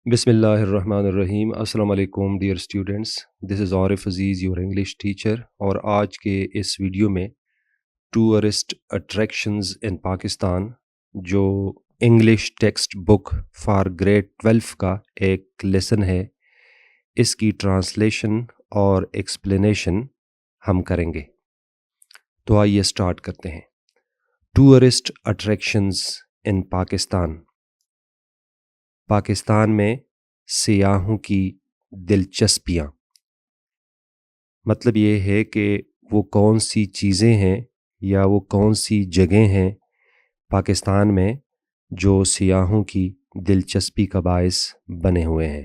بسم اللہ الرحمن الرحیم۔ السلام علیکم dear students, this is Arif Aziz your English teacher, اور آج کے اس ویڈیو میں ٹورسٹ اٹریکشنز ان پاکستان جو English text book for grade 12 کا ایک لیسن ہے، اس کی ٹرانسلیشن اور ایکسپلینیشن ہم کریں گے۔ تو آئیے اسٹارٹ کرتے ہیں۔ Tourist attractions in Pakistan. Pakistan میں سیاحوں کی دلچسپیاں، مطلب یہ ہے کہ وہ کون سی چیزیں ہیں یا وہ کون سی جگہیں ہیں پاکستان میں جو سیاحوں کی دلچسپی کا باعث بنے ہوئے ہیں۔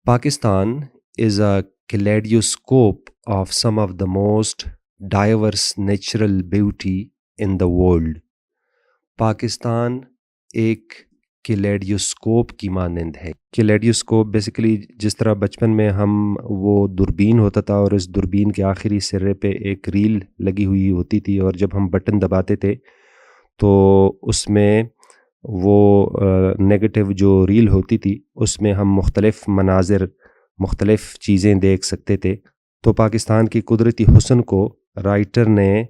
Pakistan is a kaleidoscope of some of the most diverse natural beauty in the world. Pakistan ایک کلیڈیوسکوپ کی مانند ہے۔ کلیڈیوسکوپ بیسیکلی جس طرح بچپن میں ہم وہ دوربین ہوتا تھا اور اس دوربین کے آخری سرے پہ ایک ریل لگی ہوئی ہوتی تھی، اور جب ہم بٹن دباتے تھے تو اس میں وہ نیگیٹو جو ریل ہوتی تھی اس میں ہم مختلف مناظر، مختلف چیزیں دیکھ سکتے تھے۔ تو پاکستان کی قدرتی حسن کو رائٹر نے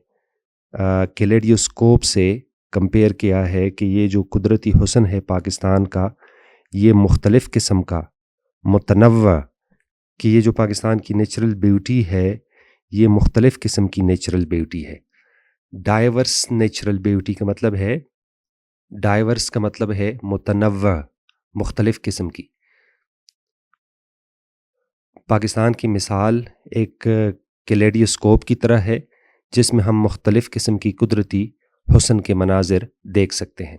کلیڈیوسکوپ سے کمپیئر کیا ہے کہ یہ جو قدرتی حسن ہے پاکستان کا، یہ مختلف قسم کا، متنوع، کہ یہ جو پاکستان کی نیچرل بیوٹی ہے یہ مختلف قسم کی نیچرل بیوٹی ہے۔ ڈائیورس نیچرل بیوٹی کا مطلب ہے، ڈائیورس کا مطلب ہے متنوع، مختلف قسم کی۔ پاکستان کی مثال ایک کلیڈیوسکوپ کی طرح ہے جس میں ہم مختلف قسم کی قدرتی حسن کے مناظر دیکھ سکتے ہیں۔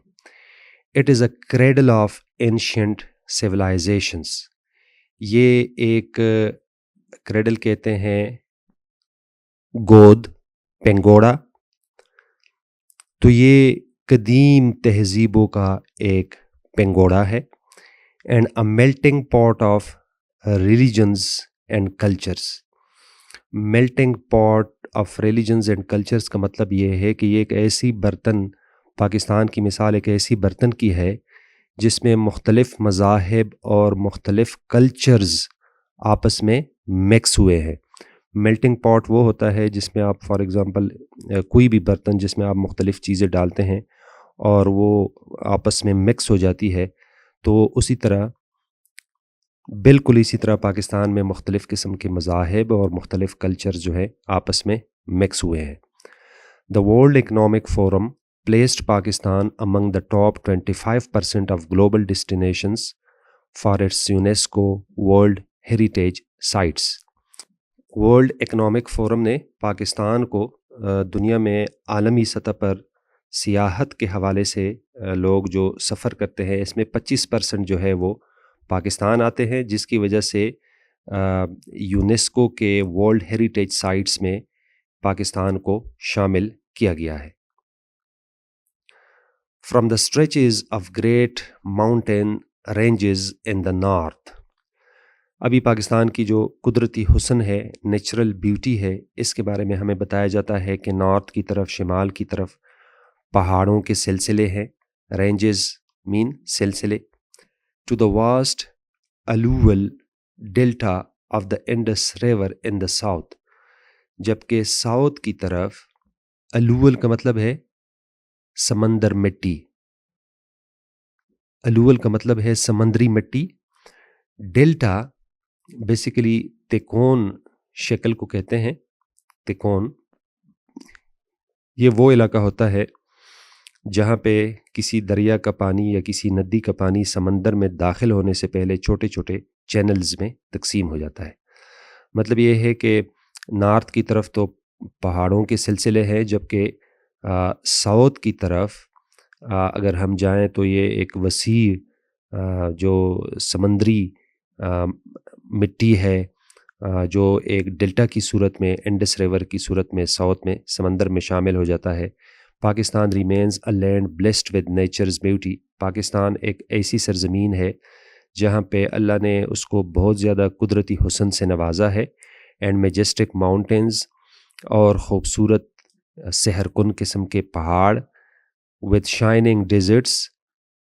It is a cradle of ancient civilisations. یہ ایک کریڈل کہتے ہیں گود، پینگوڑا، تو یہ قدیم تہذیبوں کا ایک پینگوڑا ہے۔ And a melting part of religions and cultures. Melting part of religions and cultures کا مطلب یہ ہے کہ یہ ایک ایسی برتن، پاکستان کی مثال ایک ایسی برتن کی ہے جس میں مختلف مذاہب اور مختلف کلچرز آپس میں مکس ہوئے ہیں۔ میلٹنگ پاٹ وہ ہوتا ہے جس میں آپ فار ایگزامپل کوئی بھی برتن جس میں آپ مختلف چیزیں ڈالتے ہیں اور وہ آپس میں مکس ہو جاتی ہے، تو اسی طرح بالکل اسی طرح پاکستان میں مختلف قسم کے مذاہب اور مختلف کلچر جو ہے آپس میں مکس ہوئے ہیں۔ The world economic forum placed Pakistan among the top 25% of global destinations for its UNESCO World Heritage Sites۔ World economic forum نے پاکستان کو دنیا میں عالمی سطح پر سیاحت کے حوالے سے لوگ جو سفر کرتے ہیں اس میں 25% جو ہے وہ پاکستان آتے ہیں، جس کی وجہ سے یونیسکو کے ورلڈ ہیریٹیج سائٹس میں پاکستان کو شامل کیا گیا ہے۔ From the stretches of great mountain ranges in the north۔ ابھی پاکستان کی جو قدرتی حسن ہے، نیچرل بیوٹی ہے، اس کے بارے میں ہمیں بتایا جاتا ہے کہ نارتھ کی طرف، شمال کی طرف پہاڑوں کے سلسلے ہیں۔ رینجز مین سلسلے۔ To the vast alluvial delta of the Indus river in the south۔ جبکہ ساؤتھ کی طرف alluvial کا مطلب ہے سمندر مٹی، الول کا مطلب ہے سمندری مٹی۔ ڈیلٹا بیسیکلی تکون شکل کو کہتے ہیں۔ تکون یہ وہ علاقہ ہوتا ہے جہاں پہ کسی دریا کا پانی یا کسی ندی کا پانی سمندر میں داخل ہونے سے پہلے چھوٹے چھوٹے چینلز میں تقسیم ہو جاتا ہے۔ مطلب یہ ہے کہ نارتھ کی طرف تو پہاڑوں کے سلسلے ہیں، جبکہ ساؤتھ کی طرف اگر ہم جائیں تو یہ ایک وسیع جو سمندری مٹی ہے جو ایک ڈیلٹا کی صورت میں، انڈس ریور کی صورت میں ساؤتھ میں سمندر میں شامل ہو جاتا ہے۔ Pakistan remains a land blessed with nature's beauty. Pakistan ایک ایسی سرزمین ہے جہاں پہ اللہ نے اس کو بہت زیادہ قدرتی حسن سے نوازا ہے۔ اینڈ میجسٹک ماؤنٹینز، اور خوبصورت سحر کن قسم کے پہاڑ، with shining deserts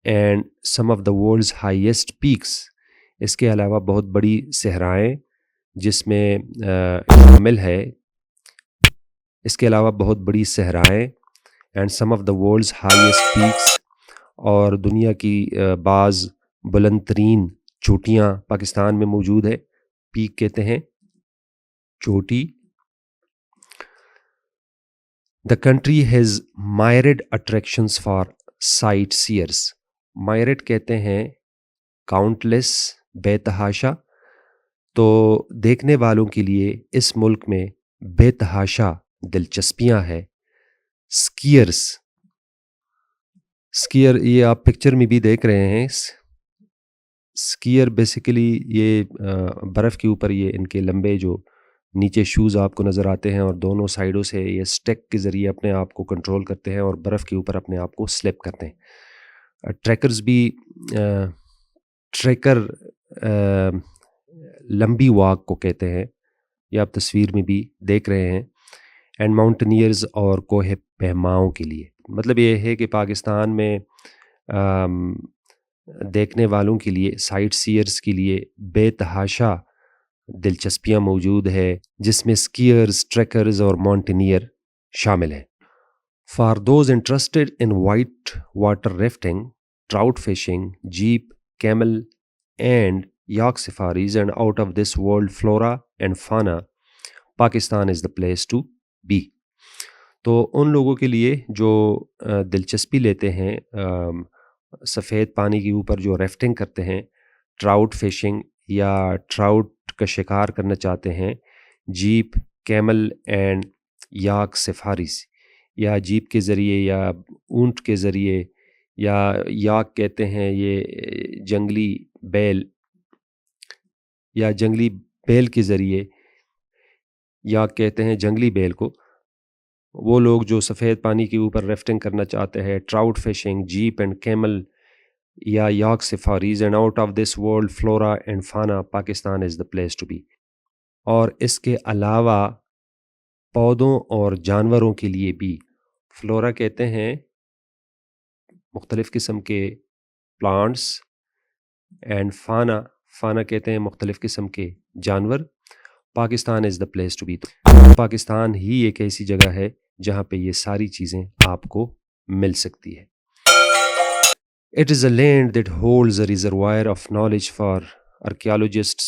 and some of the world's highest peaks. اس کے علاوہ بہت بڑی صحرائیں جس میں شامل ہے، اس کے علاوہ بہت بڑی صحرائیں and some of the world's highest peaks, اور دنیا کی بعض بلند ترین چوٹیاں پاکستان میں موجود ہے. پیک کہتے ہیں چوٹی. The country has myriad attractions for سائٹ سیئرس. مائرڈ کہتے ہیں کاؤنٹلیس، بے تحاشا. تو دیکھنے والوں کے لیے اس ملک میں بے تحاشا دلچسپیاں ہیں. سکیئرس، سکیئر یہ آپ پکچر میں بھی دیکھ رہے ہیں. سکیئر بیسیکلی یہ برف کے اوپر یہ ان کے لمبے جو نیچے شوز آپ کو نظر آتے ہیں اور دونوں سائڈوں سے یہ سٹیک کے ذریعے اپنے آپ کو کنٹرول کرتے ہیں اور برف کے اوپر اپنے آپ کو سلپ کرتے ہیں. ٹریکرز بھی ٹریکر لمبی واک کو کہتے ہیں، یہ آپ تصویر میں بھی دیکھ رہے ہیں. اینڈ ماؤنٹینئرز اور کوہ پیماؤں کے لیے، مطلب یہ ہے کہ پاکستان میں دیکھنے والوں کے لیے، سائٹ سیئرز کے لیے بے تحاشا دلچسپیاں موجود ہے، جس میں سکیئرز، ٹریکرز اور ماؤنٹینئر شامل ہیں. For those interested in white water rafting, trout fishing, jeep, camel and yak safaris and out of this world flora and fauna, Pakistan is the place to be. تو ان لوگوں کے لیے جو دلچسپی لیتے ہیں سفید پانی کے اوپر جو ریفٹنگ کرتے ہیں، ٹراؤٹ فشنگ یا ٹراؤٹ کا شکار کرنا چاہتے ہیں، جیپ، کیمل اینڈ یاک سفاریز، یا جیپ کے ذریعے یا اونٹ کے ذریعے، یا یاک کہتے ہیں یہ جنگلی بیل، یا جنگلی بیل کے ذریعے، یاک کہتے ہیں جنگلی بیل کو. وہ لوگ جو سفید پانی کے اوپر ریفٹنگ کرنا چاہتے ہیں، trout fishing, jeep and camel یا yak safaris and out of this world flora and fauna, Pakistan is the place to be. اور اس کے علاوہ پودوں اور جانوروں کے لیے بھی، فلورا کہتے ہیں مختلف قسم کے پلانٹس، اینڈ فانا، فانا کہتے ہیں مختلف قسم کے جانور. Pakistan is the place to be. Pakistan ہی ایک ایسی جگہ ہے جہاں پہ یہ ساری چیزیں آپ کو مل سکتی ہے. It is a land that holds a reservoir of knowledge for archaeologists,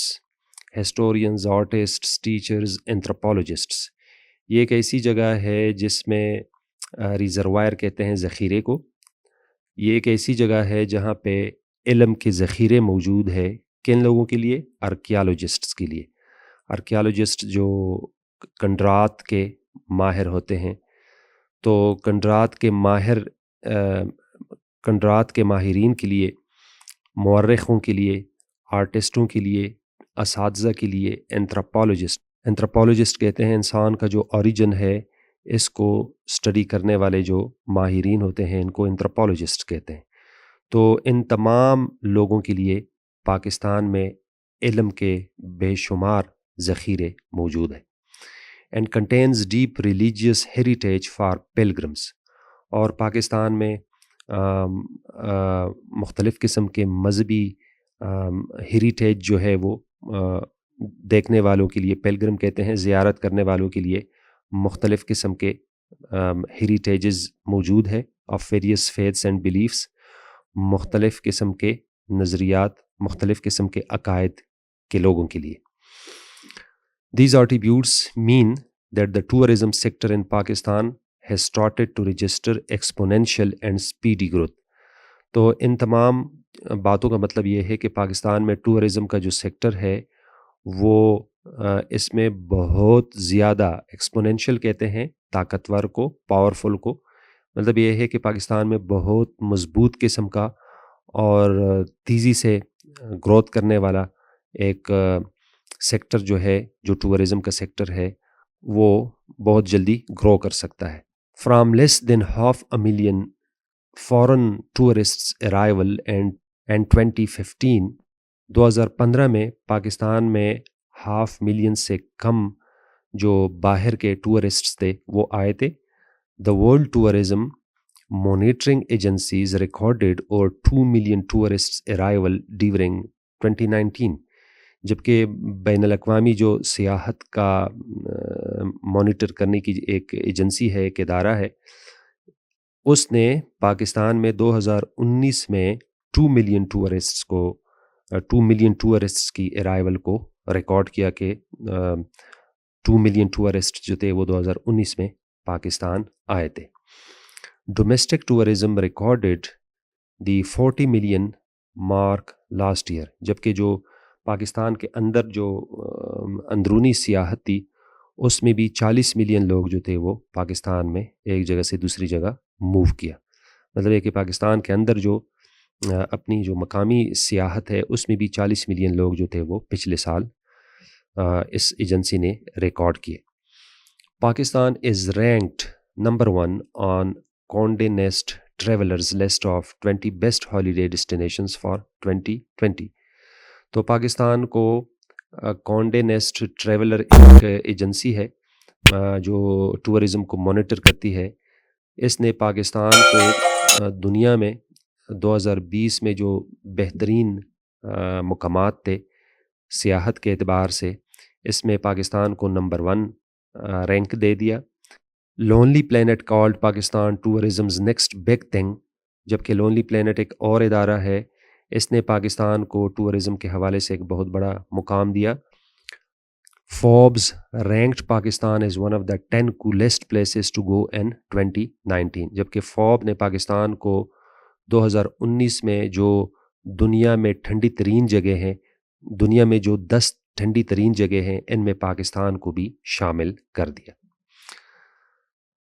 historians, artists, teachers, anthropologists. یہ ایک ایسی جگہ ہے جس میں ریزروائر کہتے ہیں ذخیرے کو. یہ ایک ایسی جگہ ہے جہاں پہ علم کے ذخیرے موجود ہے. کن لوگوں کے لیے؟ آرکیالوجسٹس کے لیے. آرکیالوجسٹ جو کنڈرات کے ماہر ہوتے ہیں، تو کنڈرات کے ماہرین کے لیے، مورخوں کے لیے، آرٹسٹوں کے لیے، اساتذہ کے لیے اینتھروپولوجسٹ کہتے ہیں انسان کا جو اوریجن ہے، اس کو اسٹڈی کرنے والے جو ماہرین ہوتے ہیں ان کو اینتھروپولوجسٹ کہتے ہیں. تو ان تمام لوگوں کے لیے پاکستان میں علم کے بے شمار ذخیرے موجود ہیں. And contains deep religious heritage for Pilgrim's. اور پاکستان میں مختلف قسم کے مذہبی ہیریٹیج جو ہے وہ دیکھنے والوں کے لیے، پلگرم کہتے ہیں زیارت کرنے والوں کے لیے، مختلف قسم کے ہیریٹیجز موجود ہے of various faiths and beliefs. مختلف قسم کے نظریات، مختلف قسم کے عقائد کے لوگوں کے لیے. These attributes mean that the tourism sector in Pakistan has started to register exponential and speedy growth. تو ان تمام باتوں کا مطلب یہ ہے کہ پاکستان میں ٹورزم کا جو سیکٹر ہے وہ اس میں بہت زیادہ، ایکسپونینشیل کہتے ہیں طاقتور کو، پاورفل کو. مطلب یہ ہے کہ پاکستان میں بہت مضبوط قسم کا اور تیزی سے گروتھ کرنے والا ایک سیکٹر جو ہے، جو ٹورزم کا سیکٹر ہے، وہ بہت جلدی گرو کر سکتا ہے. From less than 500,000 foreign tourists arrival and 2015 میں پاکستان میں 500,000 سے کم جو باہر کے ٹورسٹس تھے وہ آئے تھے. The world tourism monitoring agencies recorded over 2 million tourists arrival during 2019. جبکہ بین الاقوامی جو سیاحت کا مانیٹر کرنے کی ایک ایجنسی ہے، ایک ادارہ ہے، اس نے پاکستان میں 2019 میں 2 ملین ٹورسٹس کی ارائیول کو ریکارڈ کیا کہ 2 ملین ٹورسٹ جو تھے وہ 2019 میں پاکستان آئے تھے. ڈومیسٹک ٹورزم ریکارڈڈ دی 40 ملین مارک لاسٹ ایئر، جبکہ جو پاکستان کے اندر جو اندرونی سیاحت تھی اس میں بھی 40 ملین لوگ جو تھے وہ پاکستان میں ایک جگہ سے دوسری جگہ موو کیا. مطلب ہے کہ پاکستان کے اندر جو اپنی جو مقامی سیاحت ہے اس میں بھی 40 ملین لوگ جو تھے وہ پچھلے سال اس ایجنسی نے ریکارڈ کیے. Pakistan is ranked number 1 on Conde Nast travellers list of 20 best holiday destinations for 2020. تو پاکستان کو کونڈے نیسٹ ٹریولر ایک ایجنسی ہے جو ٹورزم کو مانیٹر کرتی ہے. اس نے پاکستان کو دنیا میں 2020 میں جو بہترین مقامات تھے سیاحت کے اعتبار سے، اس میں پاکستان کو نمبر 1 رینک دے دیا. Lonely Planet called Pakistan tourism's next big thing, جبکہ لونلی پلینٹ ایک اور ادارہ ہے، اس نے پاکستان کو ٹورزم کے حوالے سے ایک بہت بڑا مقام دیا. Forbes ranked Pakistan is one of the 10 coolest places to go in 2019، جبکہ فورب نے پاکستان کو 2019 میں جو دنیا میں ٹھنڈی ترین جگہ ہیں، دنیا میں جو 10 ٹھنڈی ترین جگہ ہیں، ان میں پاکستان کو بھی شامل کر دیا.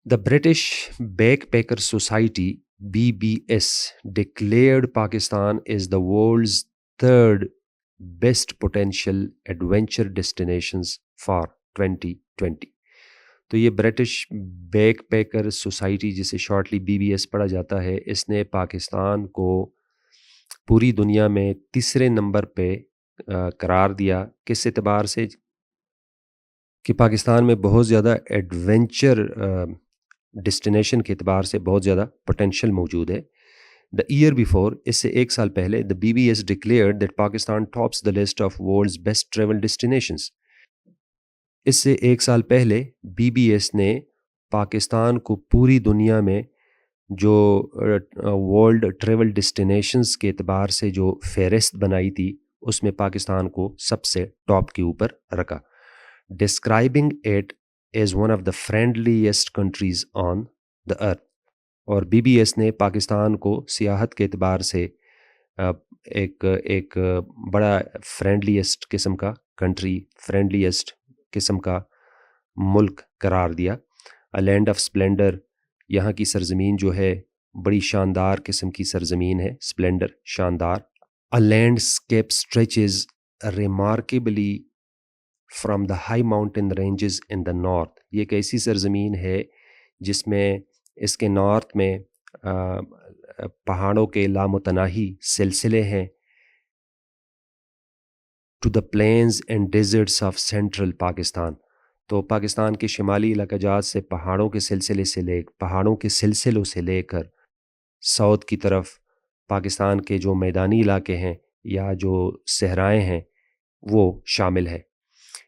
The British backpacker society BBS declared Pakistan is the world's 3rd best potential adventure destinations for 2020. تو یہ برٹش بیک پیکر سوسائٹی جسے شارٹلی BBS پڑھا جاتا ہے، اس نے پاکستان کو پوری دنیا میں تیسرے نمبر پہ قرار دیا. کس اعتبار سے؟ کہ پاکستان میں بہت زیادہ ایڈونچر ڈیسٹینیشن کے اعتبار سے بہت زیادہ پوٹینشیل موجود ہے. دا ایئر بیفور، اس سے ایک سال پہلے، the BBS declared that Pakistan tops the list of world's best travel destinations. اس سے ایک سال پہلے BBS نے پاکستان کو پوری دنیا میں جو ورلڈ ٹریول ڈیسٹینیشنز کے اعتبار سے جو فہرست بنائی تھی اس میں پاکستان کو سب سے ٹاپ کے اوپر رکھا، describing it is one of the friendliest countries on the earth. اور BBS نے پاکستان کو سیاحت کے اعتبار سے ایک بڑا فرینڈلیسٹ قسم کا کنٹری، فرینڈلیسٹ قسم کا ملک قرار دیا. A land of splendor، یہاں کی سرزمین جو ہے بڑی شاندار قسم کی سرزمین ہے، سپلینڈر شاندار. A landscape stretches remarkably from the high mountain ranges in the north. یہ ایک ایسی سرزمین ہے جس میں اس کے نارتھ میں پہاڑوں کے لامتناہی سلسلے ہیں. To the plains and deserts of central Pakistan, تو پاکستان کے شمالی علاقہ جات سے پہاڑوں کے سلسلوں سے لے کر ساؤتھ کی طرف پاکستان کے جو میدانی علاقے ہیں یا جو صحرائیں ہیں وہ شامل ہے.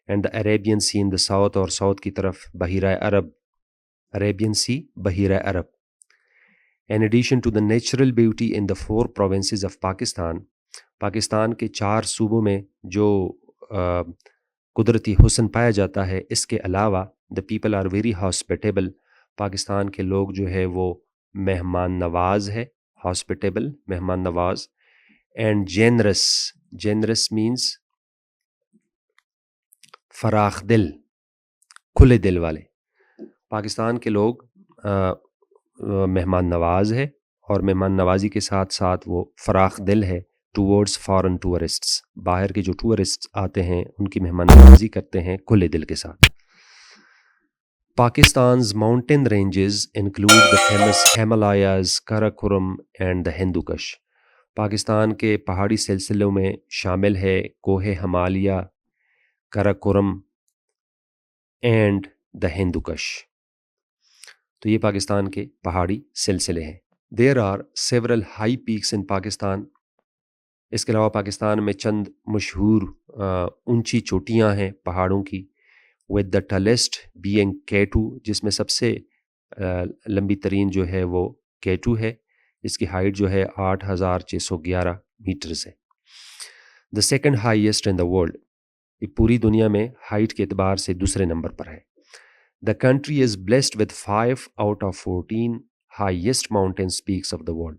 And the Arabian Sea in the south, اور ساؤتھ کی طرف بحیرہ عرب، عربین سی بحیرہ عرب. In addition to the natural beauty in the 4 provinces of Pakistan، Pakistan کے 4 صوبوں میں جو قدرتی حسن پایا جاتا ہے، اس کے علاوہ the people are very hospitable، Pakistan کے لوگ جو ہے وہ مہمان نواز ہے، hospitable مہمان نواز. and generous means فراخ دل، کھلے دل والے. پاکستان کے لوگ مہمان نواز ہے، اور مہمان نوازی کے ساتھ ساتھ وہ فراخ دل ہے ٹورڈز فارن ٹورسٹس. باہر کے جو ٹورسٹ آتے ہیں ان کی مہمان نوازی کرتے ہیں کھلے دل کے ساتھ. Pakistan's mountain ranges include the famous Himalayas, Karakoram and the Hindu Kush. Pakistan کے پہاڑی سلسلوں میں شامل ہے کوہ ہمالیہ، کراکورم اینڈ دا ہندو کش. تو یہ پاکستان کے پہاڑی سلسلے ہیں. There are several high peaks in Pakistan. اس کے علاوہ پاکستان میں چند مشہور اونچی چوٹیاں ہیں پہاڑوں کی. ود دا ٹلیسٹ بینگ K2، جس میں سب سے لمبی ترین جو ہے وہ K2 ہے. اس کی ہائٹ جو ہے 8,611 میٹرز ہے. The second highest in the world, یہ پوری دنیا میں ہائٹ کے اعتبار سے دوسرے نمبر پر ہے. The country is blessed with 5 out of 14 highest mountains peaks of the world.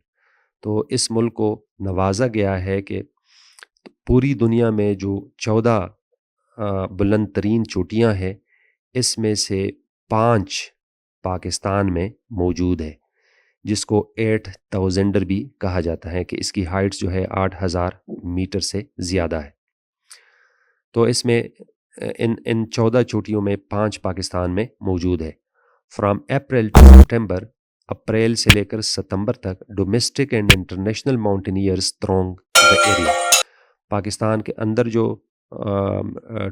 تو اس ملک کو نوازا گیا ہے کہ پوری دنیا میں جو 14 بلند ترین چوٹیاں ہیں، اس میں سے 5 پاکستان میں موجود ہے، جس کو 8,000 بھی کہا جاتا ہے کہ اس کی ہائٹ جو ہے 8,000 میٹر سے زیادہ ہے. تو اس میں ان 14 چوٹیوں میں 5 پاکستان میں موجود ہے. فرام اپریل ٹو سپٹمبر، اپریل سے لے کر ستمبر تک domestic and international mountaineers thronging the area. Pakistan کے اندر جو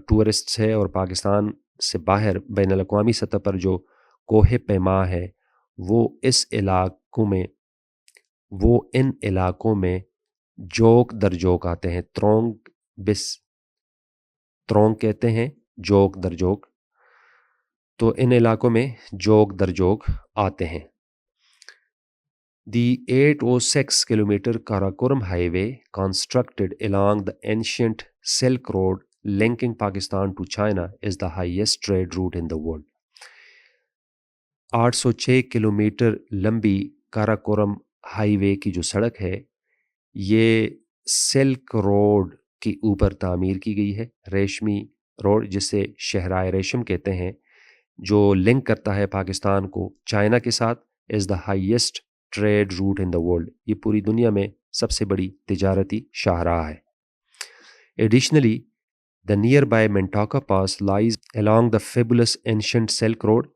ٹورسٹس ہے اور پاکستان سے باہر بین الاقوامی سطح پر جو کوہ پیما ہے، وہ ان علاقوں میں جوک در جوک آتے ہیں. ترونگ کہتے ہیں جوک در جوک. تو ان علاقوں میں جوک در جوک آتے ہیں. The 806 kilometer Karakoram highway, constructed along the ancient Silk Road linking Pakistan to China, is the highest trade route in the world. 806 kilometre لمبی کاراکورم ہائی وے کی جو سڑک ہے، یہ سلک روڈ کے اوپر تعمیر کی گئی ہے. ریشمی روڈ، جسے شہرائے ریشم کہتے ہیں، جو لنک کرتا ہے پاکستان کو چائنا کے ساتھ، is the highest trade route in the world. یہ پوری دنیا میں سب سے بڑی تجارتی شاہراہ ہے. Additionally the nearby Mintaka pass lies along the fabulous ancient silk road.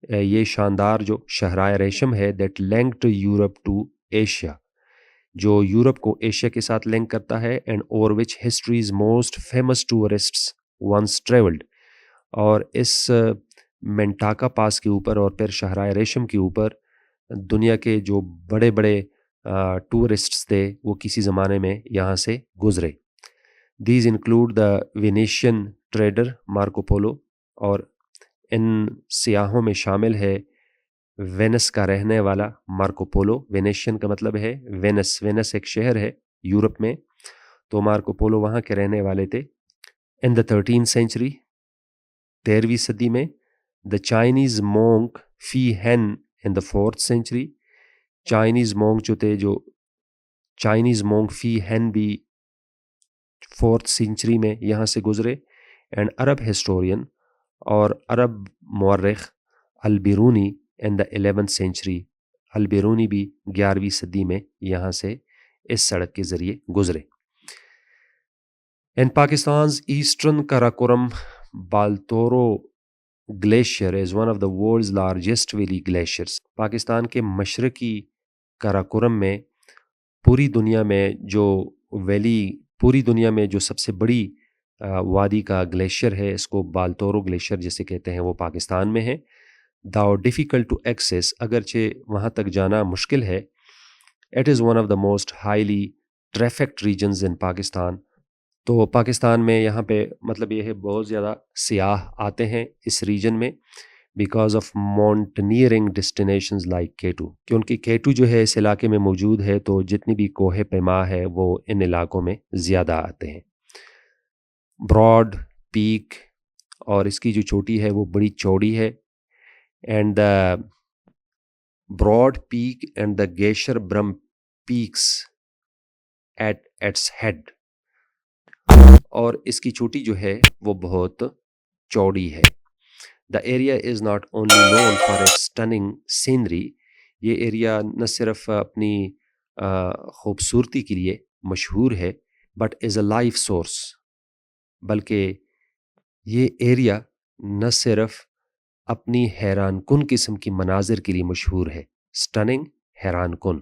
یہ شاندار جو شہرائے ریشم ہے، that linked Europe to Asia, جو یورپ کو ایشیا کے ساتھ لنک کرتا ہے، and over which history's most famous tourists once travelled. اور اس منٹاکا پاس کے اوپر اور پھر شہرائے ریشم کے اوپر دنیا کے جو بڑے بڑے ٹورسٹس تھے وہ کسی زمانے میں یہاں سے گزرے. These include the Venetian trader Marco polo, اور ان سیاحوں میں شامل ہے وینس کا رہنے والا مارکو پولو. وینیشین کا مطلب ہے وینس ایک شہر ہے یورپ میں، تو مارکو پولو وہاں کے رہنے والے تھے. ان دا 13th century، 13ویں صدی میں، دا چائنیز مونک فی ہین ان دا 4th century. چائنیز مونک فی ہین بھی 4th century میں یہاں سے گزرے. اینڈ عرب ہسٹورین اور عرب مورخ البیرونی ان دا 11th century، البیرونی بھی 11ویں صدی میں یہاں سے اس سڑک کے ذریعے گزرے. In Pakistan's eastern Karakoram Baltoro Glacier is one of the world's largest valley glaciers. Pakistan کے مشرقی کراکورم میں پوری دنیا میں جو سب سے بڑی وادی کا گلیشیئر ہے، اس کو بالتورو گلیشیئر جسے کہتے ہیں، وہ پاکستان میں ہے. Though difficult to access، اگرچہ وہاں تک جانا مشکل ہے. It is one of the most highly trafficked regions in Pakistan. تو پاکستان میں یہاں پہ مطلب یہ ہے بہت زیادہ سیاح آتے ہیں اس ریجن میں، because of mountaineering destinations like K2، کہ ان کی K2 جو ہے اس علاقے میں موجود ہے، تو جتنی بھی کوہ پیما ہے وہ ان علاقوں میں زیادہ آتے ہیں. براڈ پیک، اور اس کی جو چوٹی ہے وہ بڑی چوڑی ہے. And the Broad Peak and the Gasherbrum peaks at eights head, اور اس کی چوٹی جو ہے وہ بہت چوڑی ہے. The area is not only known for its stunning scenery. یہ ایریا نہ صرف اپنی خوبصورتی کے لیے مشہور ہے، but is a life source. بلکہ یہ ایریا نہ صرف اپنی حیران کن قسم کی مناظر کے لیے مشہور ہے. سٹننگ، حیران کن.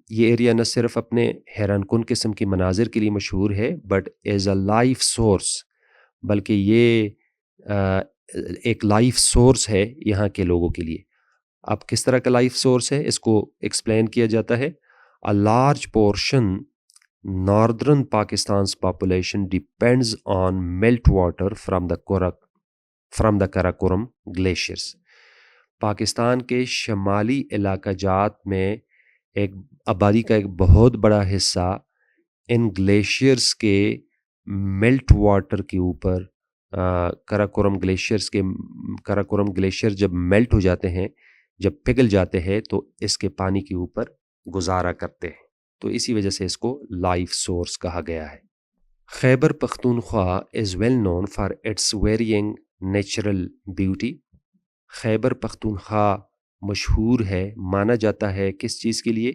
یہ ایریا نہ صرف اپنے حیران کن قسم کی مناظر کے لیے مشہور ہے، but as a life source, بلکہ یہ ایک لائف سورس ہے یہاں کے لوگوں کے لیے. اب کس طرح کا لائف سورس ہے اس کو ایکسپلین کیا جاتا ہے. A large portion northern Pakistan's population depends on meltwater from the Karakoram glaciers. Pakistan کے شمالی علاقہ جات میں ایک آبادی کا ایک بہت بڑا حصہ ان گلیشیئرس کے میلٹ واٹر کے اوپر کراکورم گلیشیئر جب میلٹ ہو جاتے ہیں، جب پگھل جاتے ہیں تو اس کے پانی کے اوپر گزارا کرتے ہیں، تو اسی وجہ سے اس کو لائف سورس کہا گیا ہے. Khyber Pakhtunkhwa is well known for its varying natural beauty. Khyber Pakhtunkhwa مشہور ہے، مانا جاتا ہے کس چیز کے لیے؟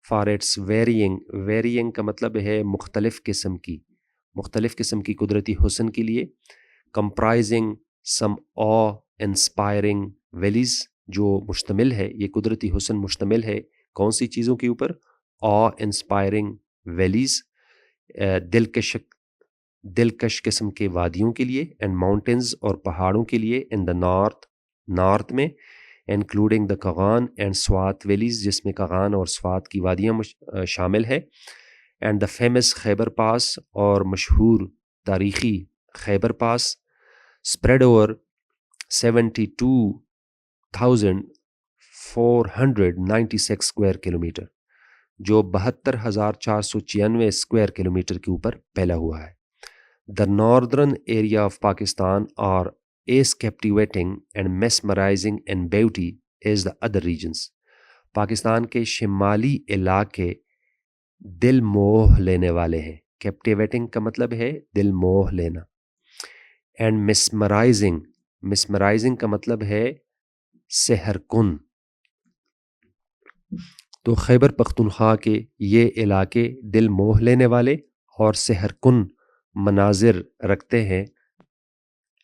فار اٹس ویرینگ کا مطلب ہے مختلف قسم کی قدرتی حسن کے لیے. کمپرائزنگ سم آ انسپائرنگ ویلیز، جو مشتمل ہے، یہ قدرتی حسن مشتمل ہے کون سی چیزوں کے اوپر؟ آ انسپائرنگ ویلیز، دلکش قسم کے وادیوں کے لیے، اینڈ ماؤنٹینز اور پہاڑوں کے لیے، ان دا نارتھ میں، including the Kaghan and Swat valleys, جس میں کغان اور سوات کی وادیاں شامل ہے، اینڈ دا فیمس خیبر پاس، اور مشہور تاریخی Khyber pass, spread over 72,496 square kilometre, جو 72,496 اسکوائر کلومیٹر کے اوپر پھیلا ہوا ہے. The northern area of Pakistan are is captivating and mesmerizing in beauty as the other regions. Pakistan کے شمالی علاقے دل موہ لینے والے ہیں. کیپٹیویٹنگ کا مطلب ہے دل موہ لینا، اینڈ مسمرائزنگ کا مطلب ہے سحر کن. تو خیبر پختونخوا کے یہ علاقے دل موہ لینے والے اور سحر کن مناظر رکھتے ہیں.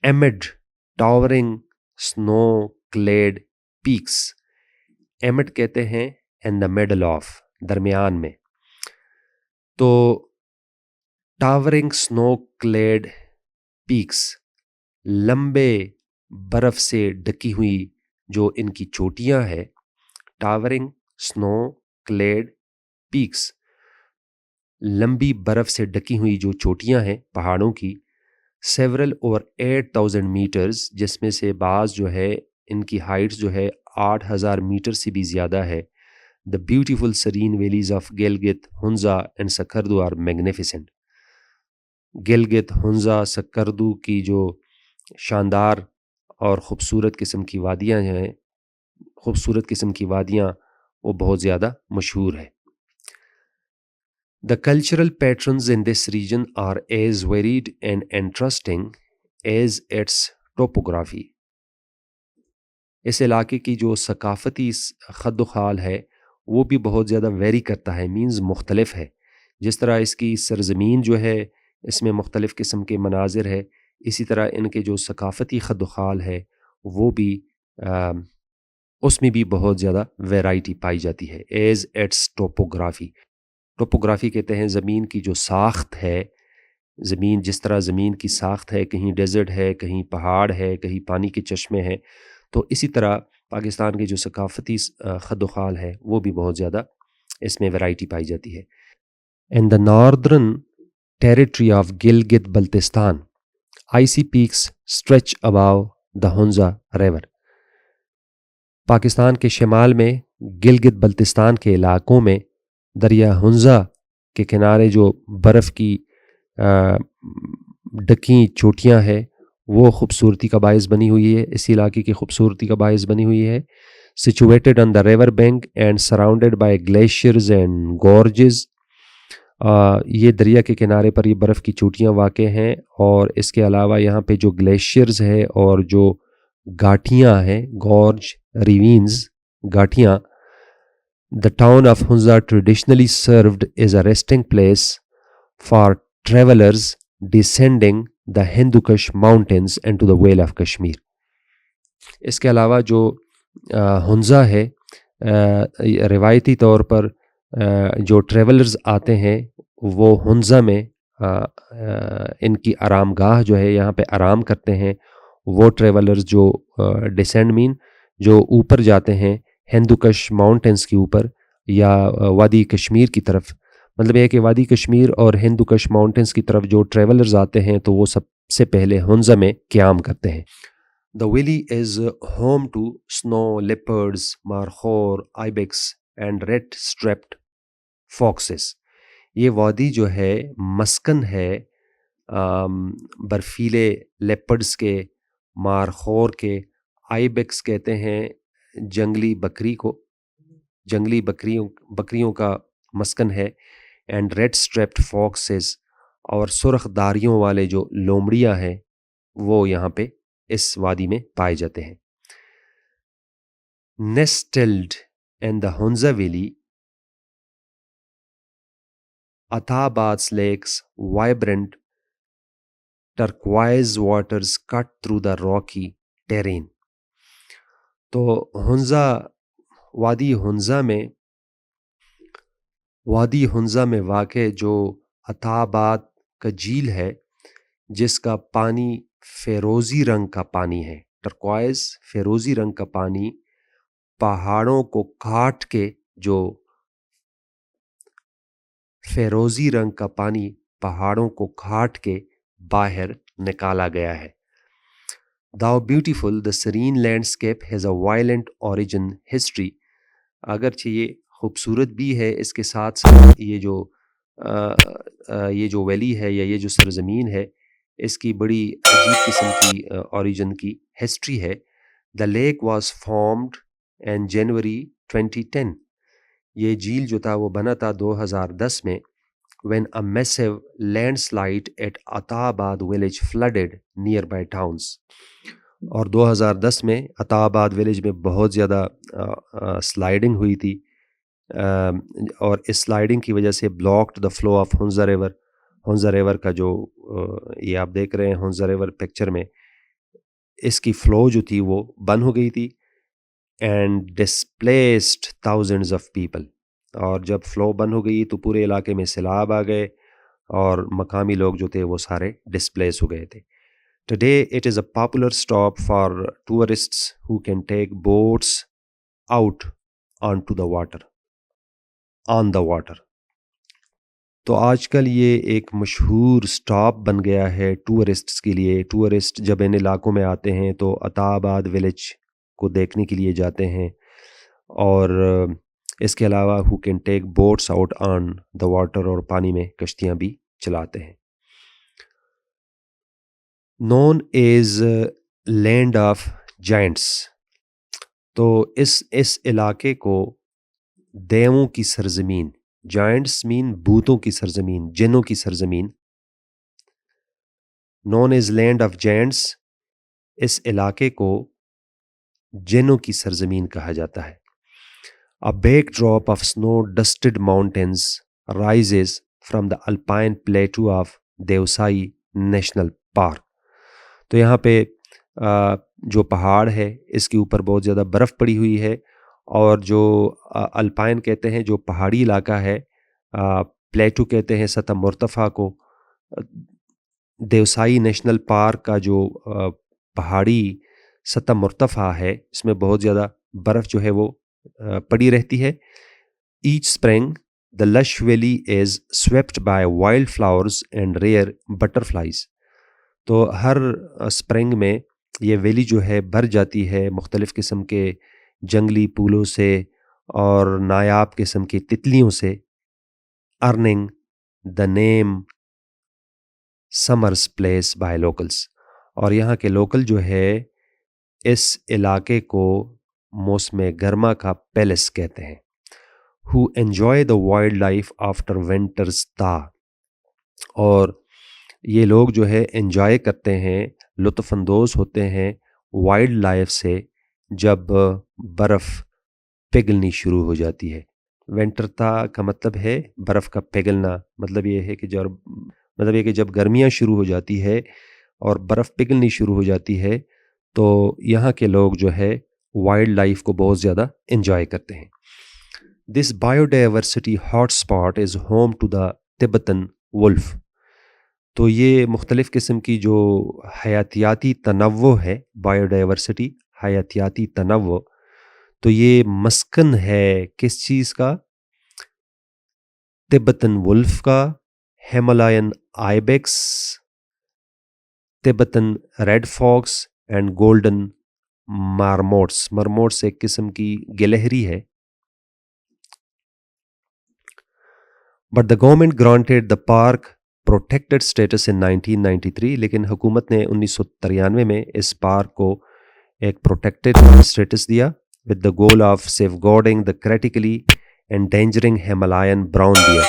ایمڈ ٹاورنگ سنو کلیڈ پیکس، ایمڈ کہتے ہیں ان دا میڈل آف، درمیان میں. تو ٹاورنگ سنو کلیڈ پیکس، لمبے برف سے ڈھکی ہوئی جو ان کی چوٹیاں ہیں، ٹاورنگ سنو کلیڈ پیکس، لمبی برف سے ڈھکی ہوئی جو چوٹیاں ہیں پہاڑوں کی، سیورل اوور 8,000 میٹرز، جس میں سے بعض جو ہے ان کی ہائٹس جو ہے 8,000 میٹر سے بھی زیادہ ہے. The beautiful serene valleys of Gilgit, Hunza and Skardu are magnificent. Gilgit, Hunza, Skardu کی جو شاندار اور خوبصورت قسم کی وادیاں وہ بہت زیادہ مشہور ہے. The cultural patterns in this region are as varied and interesting as its topography. اس علاقے کی جو ثقافتی خد و خال ہے وہ بھی بہت زیادہ ویری کرتا ہے، مینز مختلف ہے. جس طرح اس کی سرزمین جو ہے اس میں مختلف قسم کے مناظر ہے، اسی طرح ان کے جو ثقافتی خد و خال ہے وہ بھی اس میں بھی بہت زیادہ ویرائٹی پائی جاتی ہے. ایز اٹس ٹوپوگرافی، ٹوپوگرافی کہتے ہیں زمین کی جو ساخت ہے، زمین جس طرح زمین کی ساخت ہے، کہیں ڈیزرٹ ہے، کہیں پہاڑ ہے، کہیں پانی کے چشمے ہیں، تو اسی طرح پاکستان کے جو ثقافتی خد و خال ہے وہ بھی بہت زیادہ اس میں ویرائٹی پائی جاتی ہے. In the northern territory of Gilgit Baltistan, icy peaks stretch above the Hunza river. پاکستان کے شمال میں گلگت بلتستان کے علاقوں میں دریا ہنزا کے کنارے جو برف کی ڈھکی چوٹیاں ہیں وہ خوبصورتی کا باعث بنی ہوئی ہے، اس علاقے کی خوبصورتی کا باعث بنی ہوئی ہے. Situated on the river bank and surrounded by glaciers and Gorges. یہ دریا کے کنارے پر یہ برف کی چوٹیاں واقع ہیں، اور اس کے علاوہ یہاں پہ جو گلیشیئرز ہے اور جو گھاٹیاں ہیں، گورج، ریوینز، گھاٹیاں. The town of Hunza traditionally served as a resting place for travelers descending the Hindu Kush mountains into the Vale of Kashmir. اس کے علاوہ جو ہنزا ہے، روایتی طور پر جو ٹریولرز آتے ہیں وہ ہنزا میں ان کی آرام گاہ جو ہے یہاں پہ آرام کرتے ہیں، وہ ٹریولرز جو ڈسینڈ مین جو اوپر جاتے ہیں ہندوکش ماؤنٹینس کے اوپر یا وادی کشمیر کی طرف، مطلب یہ کہ وادی کشمیر اور ہندوکش ماؤنٹینس کی طرف جو ٹریولرز آتے ہیں تو وہ سب سے پہلے ہنزا میں قیام کرتے ہیں. The valley is home to snow leopards, markhor, ibex and red-striped foxes. یہ وادی جو ہے مسکن ہے برفیلے لیپرڈز کے، مارخور کے، آئیبیکس کہتے ہیں جنگلی بکری کو، جنگلی بکریوں کا مسکن ہے، اینڈ ریڈ اسٹریپڈ فاکسز اور سرخ داریوں والے جو لومڑیاں ہیں وہ یہاں پہ اس وادی میں پائے جاتے ہیں. Nestled in the Hunza valley Athabad's lakes, vibrant turquoise waters cut through the rocky terrain. تو وادی ہنزا میں واقع جو عطاباد کا جھیل ہے جس کا پانی فیروزی رنگ کا پانی ہے، ٹرکوائز فیروزی رنگ کا پانی پہاڑوں کو کاٹ کے، جو فیروزی رنگ کا پانی پہاڑوں کو کاٹ کے باہر نکالا گیا ہے. Thou beautiful, the serene landscape has a violent origin history. اگرچہ یہ خوبصورت بھی ہے، اس کے ساتھ ساتھ یہ جو ویلی ہے یا یہ جو سرزمین ہے اس کی بڑی عجیب قسم کی اوریجن کی ہسٹری ہے. The lake was formed in January 2010. یہ جھیل جو تھا وہ بنا تھا 2010 میں. when a massive landslide at Athabad village flooded nearby towns. اور 2010 میں عطاباد ولیج میں بہت زیادہ سلائڈنگ ہوئی تھی، اور اس سلائڈنگ کی وجہ سے blocked the flow of Hunza river. Hunza river کا جو یہ آپ دیکھ رہے ہیں ہنزا ریور پکچر میں، اس کی فلو جو تھی وہ بند ہو گئی تھی، and displaced thousands of people. اور جب فلو بند ہو گئی تو پورے علاقے میں سیلاب آ گئے اور مقامی لوگ جو تھے وہ سارے ڈسپلیس ہو گئے تھے. Today it is a popular stop for tourists who can take boats out onto the water, on the water. تو آج کل یہ ایک مشہور سٹاپ بن گیا ہے ٹورسٹس کے لیے. ٹورسٹ جب ان علاقوں میں آتے ہیں تو عطاباد ولیج کو دیکھنے کے لیے جاتے ہیں، اور اس کے علاوہ who can take boats out on the water، اور پانی میں کشتیاں بھی چلاتے ہیں. known as land of giants. تو اس علاقے کو دیووں کی سرزمین، جائنٹس مین بھوتوں کی سرزمین، جنوں کی سرزمین، known as land of giants، اس علاقے کو جنوں کی سرزمین کہا جاتا ہے. A backdrop of snow-dusted mountains rises from the alpine plateau of Devsai National Park. تو یہاں پہ جو پہاڑ ہے اس کے اوپر بہت زیادہ برف پڑی ہوئی ہے، اور جو الپائن کہتے ہیں جو پہاڑی علاقہ ہے، پلیٹو کہتے ہیں سطح مرتفع کو. دیوسائی نیشنل پارک کا جو پہاڑی سطح مرتفع ہے اس میں بہت زیادہ برف جو ہے وہ پڑی رہتی ہے. Each spring the lush valley is swept by wild flowers and rare butterflies. تو ہر اسپرنگ میں یہ ویلی جو ہے بھر جاتی ہے مختلف قسم کے جنگلی پھولوں سے اور نایاب قسم کی تتلیوں سے. Earning the name summers place by locals. اور یہاں کے لوکل جو ہے اس علاقے کو موسم گرما کا پیلس کہتے ہیں. who enjoy the wildlife after winter's thaw. اور یہ لوگ جو ہے انجوائے کرتے ہیں، لطف اندوز ہوتے ہیں وائلڈ لائف سے جب برف پگھلنی شروع ہو جاتی ہے. ونٹر تھا کا مطلب ہے برف کا پگھلنا، مطلب یہ ہے کہ جب گرمیاں شروع ہو جاتی ہے اور برف پگھلنی شروع ہو جاتی ہے تو یہاں کے لوگ جو ہے وائلڈ لائف کو بہت زیادہ انجوائے کرتے ہیں. This biodiversity hotspot is home to the Tibetan wolf. تو یہ مختلف قسم کی جو حیاتیاتی تنوع ہے، بایو ڈائیورسٹی، حیاتیاتی تنوع، تو یہ مسکن ہے کس چیز کا؟ تبتن ولف کا، Himalayan ibex, Tibetan red fox and golden marmots. Marmots ایک قسم کی گلہری ہے. But the government granted the park protected status in 1993، لیکن حکومت نے 1993 میں اس پارک کو ایک پروٹیکٹڈ اسٹیٹس دیا with the goal of safeguarding the critically endangering Himalayan brown bear,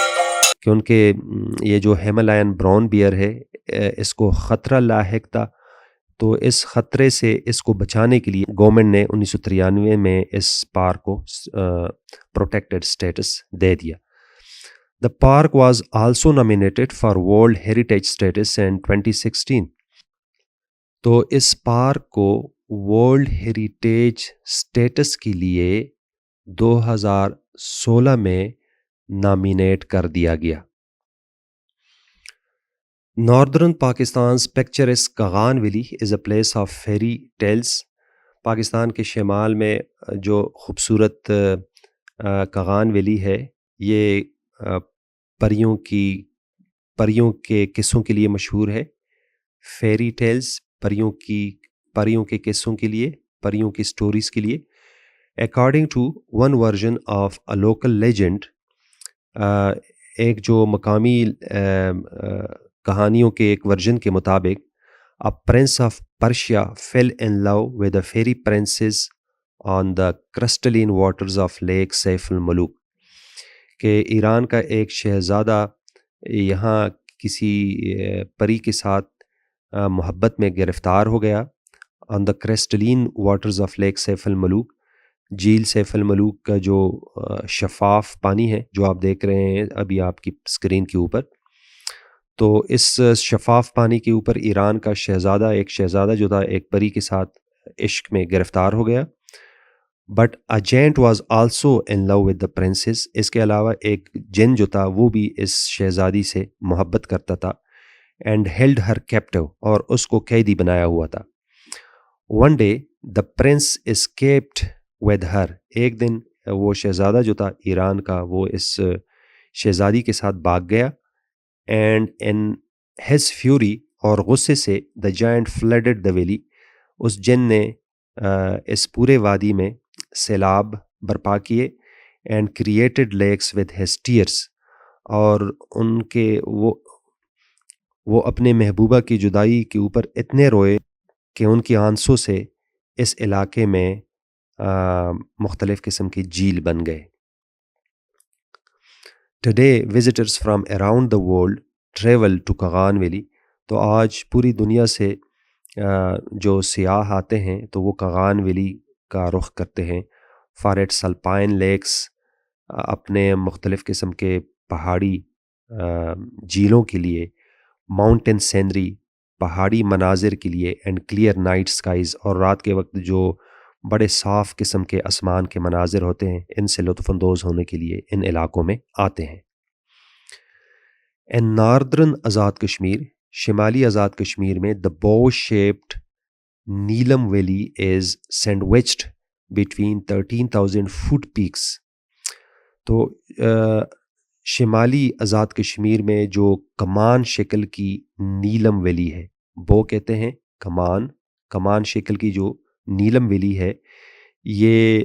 کیونکہ یہ جو ہمالین براؤن بیئر ہے اس کو خطرہ لاحق تھا، تو اس خطرے سے اس کو بچانے کے لیے گورنمنٹ نے 1993 میں اس پارک کو پروٹیکٹڈ اسٹیٹس دے دیا. The park was also nominated for World Heritage Status in 2016. تو اس پارک کو ورلڈ ہیریٹیج اسٹیٹس کے لیے 2016 میں نامینیٹ کر دیا گیا. Northern Pakistan's picturesque Kaghan valley is a place of fairy tales. Pakistan کے شمال میں جو خوبصورت کغان ویلی ہے یہ پریوں کے قصوں کے لیے مشہور ہے. فیری ٹیلز، پریوں کے قصوں کے لیے، پریوں کی سٹوریز کے لیے. According to one version of a local legend, ایک جو مقامی کہانیوں کے ایک ورژن کے مطابق، a prince of Persia fell in love with a fairy princess on the crystalline waters of Lake Saif al-Muluk، کہ ایران کا ایک شہزادہ یہاں کسی پری کے ساتھ محبت میں گرفتار ہو گیا. On the crystalline waters of lake Saif ulMalook, جھیل سیف الملوک کا جو شفاف پانی ہے جو آپ دیکھ رہے ہیں ابھی آپ کی اسکرین کے اوپر، تو اس شفاف پانی کے اوپر ایران کا ایک شہزادہ جو تھا ایک پری کے ساتھ عشق میں گرفتار ہو گیا. But a giant was also in love with the princess, اس کے علاوہ ایک جن جو تھا وہ بھی اس شہزادی سے محبت کرتا تھا. اینڈ ہیلڈ ہر کیپٹو، اور اس کو قیدی بنایا ہوا تھا. One day the prince escaped with her, ایک دن وہ شہزادہ جو تھا ایران کا وہ اس شہزادی کے ساتھ بھاگ گیا. اینڈ ان ہز فیوری، اور غصے سے، the giant flooded the valley, اس جن نے اس پورے وادی میں سیلاب برپا کیے. And created lakes with his tears, اور ان کے وہ اپنے محبوبہ کی جدائی کے اوپر اتنے روئے کہ ان کی آنسوں سے اس علاقے میں مختلف قسم کی جھیل بن گئے. Today visitors from around the world travel to Kaghan valley, تو آج پوری دنیا سے جو سیاح آتے ہیں تو وہ کغان ویلی کا رخ کرتے ہیں. فار اٹس الپائن لیکس، اپنے مختلف قسم کے پہاڑی جھیلوں کے لیے، ماؤنٹین سینری، پہاڑی مناظر کے لیے، اینڈ کلیئر نائٹ اسکائز، اور رات کے وقت جو بڑے صاف قسم کے آسمان کے مناظر ہوتے ہیں ان سے لطف اندوز ہونے کے لیے ان علاقوں میں آتے ہیں. ان ناردرن آزاد کشمیر، شمالی آزاد کشمیر میں دا بو شیپڈ نیلم ویلی از سینڈوچڈ بٹوین 13,000 فٹ پیکس. تو شمالی آزاد کشمیر میں جو کمان شکل کی نیلم ویلی ہے، بو کہتے ہیں کمان شکل کی جو نیلم ویلی ہے، یہ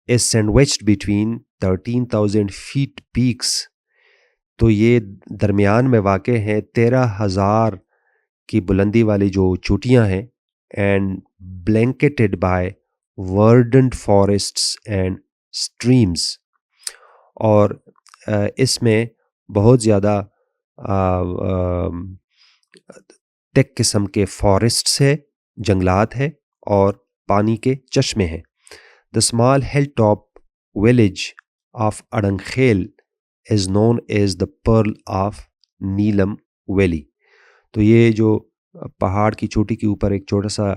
از سینڈوچڈ بٹوین 13,000 فیٹ پیکس. تو یہ درمیان میں واقع ہیں 13,000 کی بلندی والی جو چوٹیاں ہیں. And blanketed by verdant forests and streams, اور اس میں بہت زیادہ تک قسم کے فارسٹس ہے، جنگلات ہے، اور پانی کے چشمے ہیں. The small hilltop village of Arangkel is known as the pearl of Neelum valley. تو یہ جو پہاڑ کی چوٹی کے اوپر ایک چھوٹا سا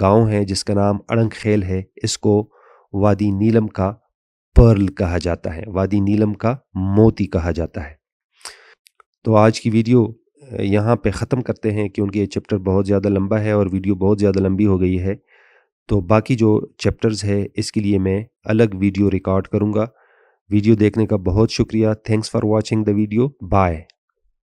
گاؤں ہے جس کا نام اڑنگخیل ہے، اس کو وادی نیلم کا پرل کہا جاتا ہے، وادی نیلم کا موتی کہا جاتا ہے. تو آج کی ویڈیو یہاں پہ ختم کرتے ہیں کیونکہ یہ چیپٹر بہت زیادہ لمبا ہے اور ویڈیو بہت زیادہ لمبی ہو گئی ہے. تو باقی جو چیپٹرز ہے اس کے لیے میں الگ ویڈیو ریکارڈ کروں گا. ویڈیو دیکھنے کا بہت شکریہ. Thanks for watching the video. Bye.